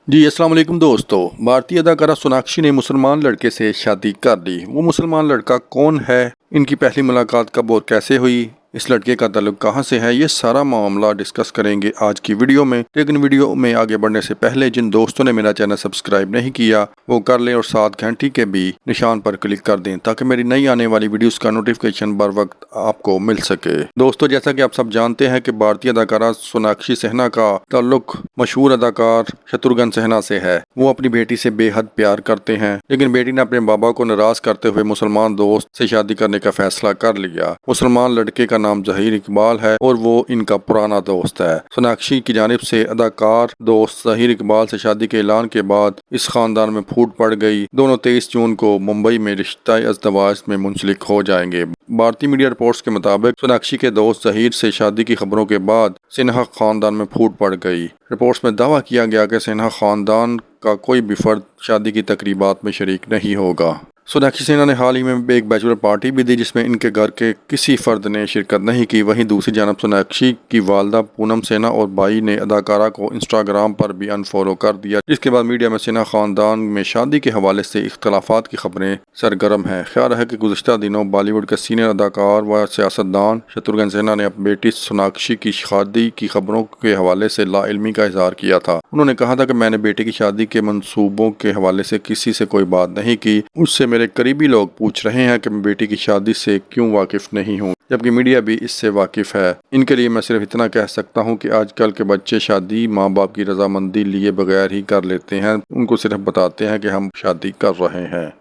जी अस्सलाम वालेकुम दोस्तों। भारतीय अदाकारा सोनाक्षी ने मुसलमान लड़के से शादी कर ली। वो मुसलमान लड़का कौन है, इनकी पहली मुलाकात कब और कैसे हुई, इस लड़के का ताल्लुक कहां से है, ये सारा मामला डिस्कस करेंगे आज की वीडियो में। लेकिन वीडियो में आगे बढ़ने से पहले जिन दोस्तों ने मेरा चैनल सब्सक्राइब नहीं किया वो कर लें और साथ घंटी के भी निशान पर क्लिक कर दें ताकि मेरी नई आने वाली वीडियोस का नोटिफिकेशन बर वक्त आपको मिल सके। दोस्तों, जैसा कि आप सब जानते हैं कि भारतीय अदाकारा सोनाक्षी सिन्हा का ताल्लुक मशहूर अदाकार शत्रुघ्न सिन्हा से है। वो अपनी बेटी से बेहद प्यार करते हैं, लेकिन बेटी ने अपने बाबा को नाराज करते हुए मुसलमान दोस्त से शादी करने का फैसला कर लिया। मुसलमान लड़के का नाम ज़हीर इकबाल है और वो इनका पुराना दोस्त है। सोनाक्षी की जानिब से अदाकार दोस्त ज़हीर इकबाल से शादी के ऐलान के बाद इस खानदान में फूट पड़ गई। दोनों 23 जून को मुंबई में रिश्ता अज़दवाज में मुंसलिक हो जाएंगे। भारतीय मीडिया रिपोर्ट्स के मुताबिक सोनाक्षी के दोस्त ज़हीर से शादी की खबरों के बाद सिन्हा खानदान में फूट पड़ गई। रिपोर्ट्स में दावा किया गया कि सिन्हा खानदान का कोई भी फर्द शादी की तकरीबात में शरीक नहीं होगा। सोनाक्षी सिन्हा ने हाल ही में एक बैचलर पार्टी भी दी जिसमें इनके घर के किसी फर्द ने शिरकत नहीं की। वहीं दूसरी जानब सोनाक्षी की वालदा पूनम सिन्हा और भाई ने अदाकारा को इंस्टाग्राम पर भी अनफॉलो कर दिया, जिसके बाद मीडिया में सिन्हा खानदान में शादी के हवाले से इख्तलाफात की खबरें सरगर्म हैं। ख्याल है कि गुज़िश्ता दिनों बॉलीवुड के सीनियर अदाकार व सियासतदान शत्रुघ्न सिन्हा ने अपनी बेटी सोनाक्षी की शादी की खबरों के हवाले से लाइल्मी का इजहार किया था। उन्होंने कहा था कि मैंने बेटी की शादी के मंसूबों के हवाले से किसी से कोई बात नहीं की। उससे मेरे करीबी लोग पूछ रहे हैं कि मैं बेटी की शादी से क्यों वाकिफ नहीं हूँ, जबकि मीडिया भी इससे वाकिफ है। इनके लिए मैं सिर्फ इतना कह सकता हूँ कि आजकल के बच्चे शादी माँ बाप की रजामंदी लिए बगैर ही कर लेते हैं। उनको सिर्फ बताते हैं कि हम शादी कर रहे हैं।